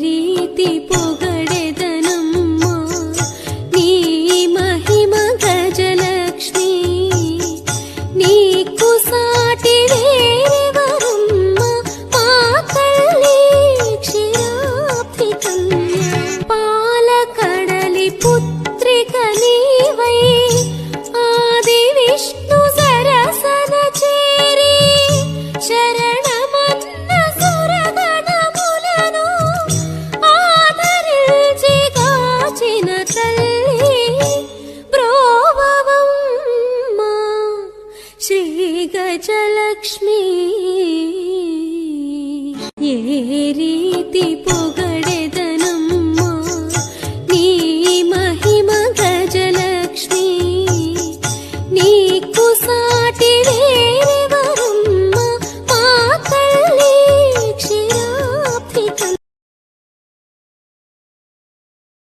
ರೀತಿ ಪೊಗಡೆದನಮ್ಮ ನೀ ಮಹಿಮ ಗಜಲಕ್ಷ್ಮೀ ನೀಕು ಸಾಟಿ ಬೇರೆವರಮ್ಮ ಮಾತಲ್ಲಿ ಕ್ಷೀರಾಬ್ಧಿ ಕನ್ಯ ಪಾಲಕಡಲಿ ಪುತ್ರಿಕ ನೀವೈ ಆದಿ ವಿಷ್ಣು ಸರಸನ చేరి శరణమన్న సురగణములను ఆదరించి కాచిన తల్లి బ్రోవవమ్మ శ్రీ గజలక్ష్మీ ఏ రీతి పొగ